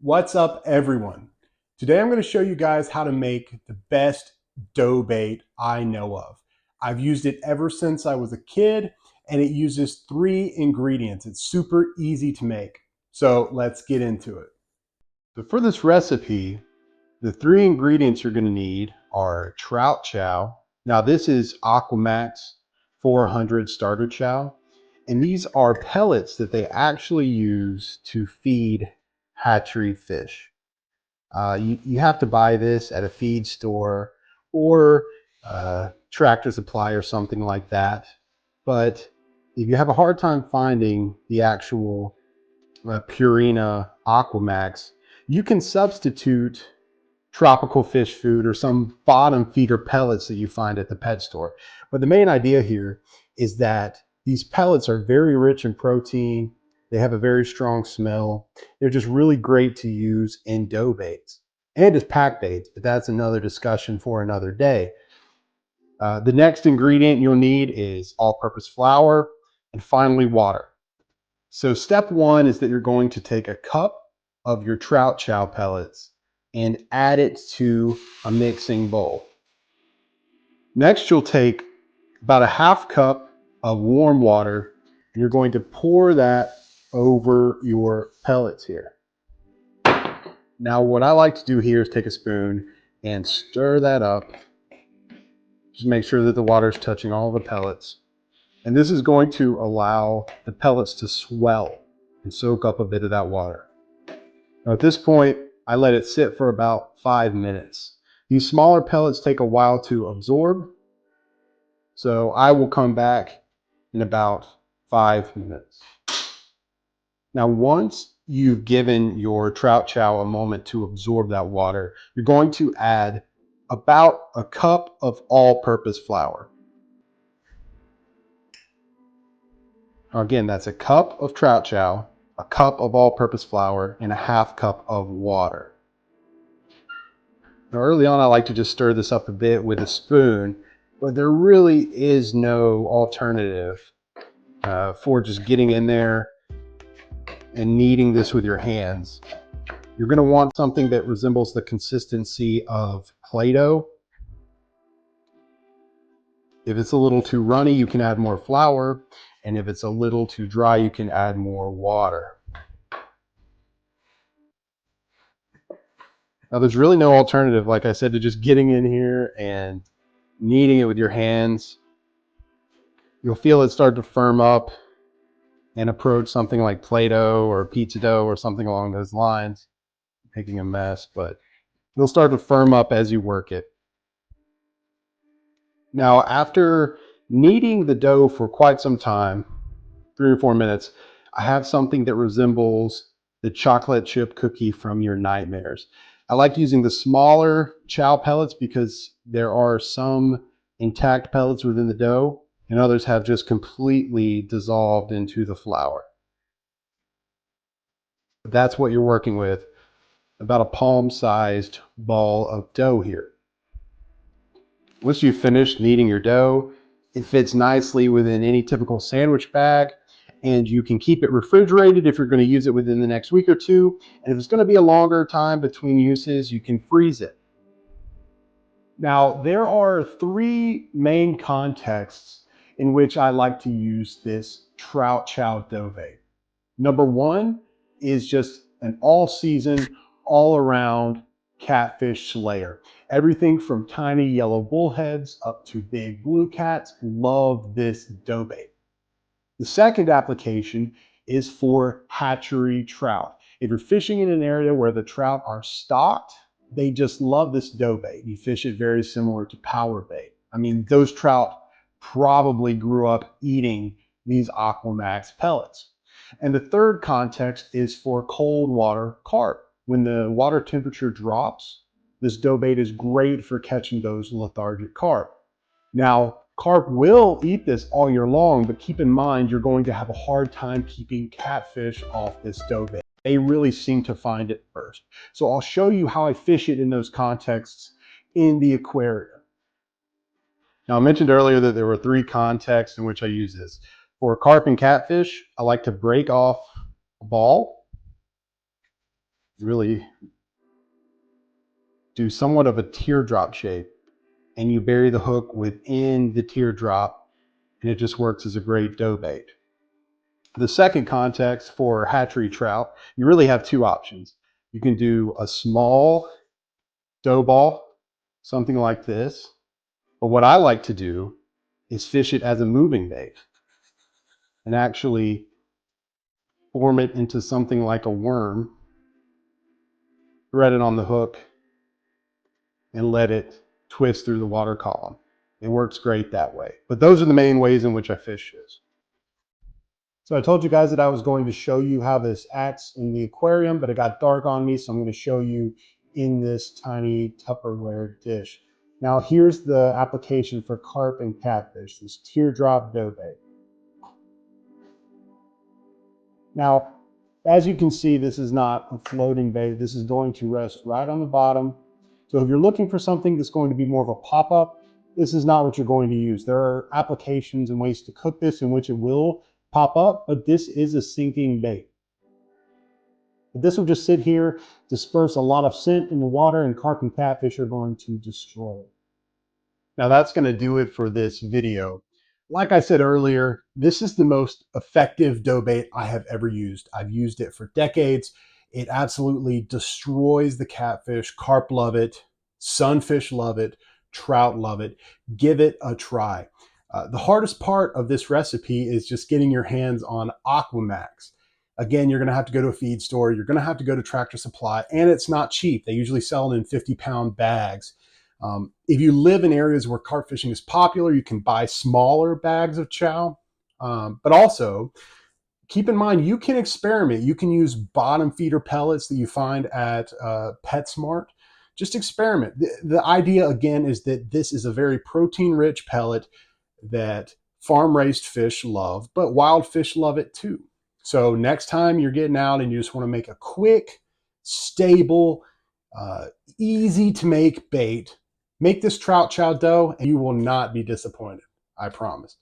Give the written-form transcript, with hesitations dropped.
What's up, everyone? Today I'm going to show you guys how to make the best dough bait I know of. I've used it ever since I was a kid, and it uses 3 ingredients. It's super easy to make. So let's get into it. So for this recipe, the 3 ingredients you're going to need are Trout Chow. Now this is Aquamax 400 starter chow, and these are pellets that they actually use to feed hatchery fish. You have to buy this at a feed store or Tractor Supply or something like that. But if you have a hard time finding the actual Purina Aquamax, you can substitute tropical fish food or some bottom feeder pellets that you find at the pet store. But the main idea here is that these pellets are very rich in protein. They have a very strong smell. They're just really great to use in dough baits and as pack baits, but that's another discussion for another day. The next ingredient you'll need is all-purpose flour and finally water. So step one is that you're going to take a cup of your Trout Chow pellets and add it to a mixing bowl. Next, you'll take about a half cup of warm water, and you're going to pour that over your pellets here. Now, what I like to do here is take a spoon and stir that up. Just make sure that the water is touching all the pellets. And this is going to allow the pellets to swell and soak up a bit of that water. Now at this point, I let it sit for about 5 minutes. These smaller pellets take a while to absorb, so I will come back in about 5 minutes. Now once you've given your Trout Chow a moment to absorb that water, you're going to add about a cup of all-purpose flour. Again, that's a cup of Trout Chow, a cup of all-purpose flour, and a half cup of water. Now, early on, I like to just stir this up a bit with a spoon, but there really is no alternative for just getting in there and kneading this with your hands. You're going to want something that resembles the consistency of Play-Doh. If it's a little too runny, you can add more flour, and if it's a little too dry, you can add more water. Now, there's really no alternative, like I said, to just getting in here and kneading it with your hands. You'll feel it start to firm up and approach something like Play-Doh or pizza dough or something along those lines, making a mess, but it'll start to firm up as you work it. Now, after kneading the dough for quite some time, 3 or 4 minutes, I have something that resembles the chocolate chip cookie from your nightmares. I like using the smaller chow pellets because there are some intact pellets within the dough and others have just completely dissolved into the flour. That's what you're working with, about a palm-sized ball of dough here. Once you've finished kneading your dough, it fits nicely within any typical sandwich bag, and you can keep it refrigerated if you're going to use it within the next week or two. And if it's going to be a longer time between uses, you can freeze it. Now, there are 3 main contexts in which I like to use this Trout Chow dough bait. Number 1 is just an all-season, all-around catfish slayer. Everything from tiny yellow bullheads up to big blue cats love this dough bait. The second application is for hatchery trout. If you're fishing in an area where the trout are stocked, they just love this dough bait. You fish it very similar to power bait. I mean, those trout probably grew up eating these Aquamax pellets. And the third context is for cold water carp. When the water temperature drops, this dough bait is great for catching those lethargic carp. Now, carp will eat this all year long, but keep in mind you're going to have a hard time keeping catfish off this dough bait. They really seem to find it first. So I'll show you how I fish it in those contexts in the aquarium. Now, I mentioned earlier that there were 3 contexts in which I use this. For carp and catfish, I like to break off a ball. really do somewhat of a teardrop shape, and you bury the hook within the teardrop, and it just works as a great dough bait. The second context for hatchery trout, you really have two options. You can do a small dough ball, something like this, but what I like to do is fish it as a moving bait and actually form it into something like a worm, thread it on the hook, and let it twist through the water column. It works great that way. But those are the main ways in which I fish this. So I told you guys that I was going to show you how this acts in the aquarium, but it got dark on me, so I'm going to show you in this tiny Tupperware dish. Now here's the application for carp and catfish, this teardrop dough bait. Now, as you can see, this is not a floating bait. This is going to rest right on the bottom. So if you're looking for something that's going to be more of a pop-up, this is not what you're going to use. There are applications and ways to cook this in which it will pop up, but this is a sinking bait. But this will just sit here, disperse a lot of scent in the water, and carp and catfish are going to destroy it. Now that's going to do it for this video. Like I said earlier, this is the most effective dough bait I have ever used. I've used it for decades. It absolutely destroys the catfish. Carp love it. Sunfish love it. Trout love it. Give it a try. The hardest part of this recipe is just getting your hands on Aquamax. Again, you're going to have to go to a feed store. You're going to have to go to Tractor Supply, and it's not cheap. They usually sell it in 50-pound bags. If you live in areas where carp fishing is popular, you can buy smaller bags of chow. But also, keep in mind, you can experiment. You can use bottom feeder pellets that you find at PetSmart. Just experiment. The idea, again, is that this is a very protein-rich pellet that farm-raised fish love, but wild fish love it too. So next time you're getting out and you just want to make a quick, stable, easy to make bait, make this Trout Chow dough and you will not be disappointed. I promise.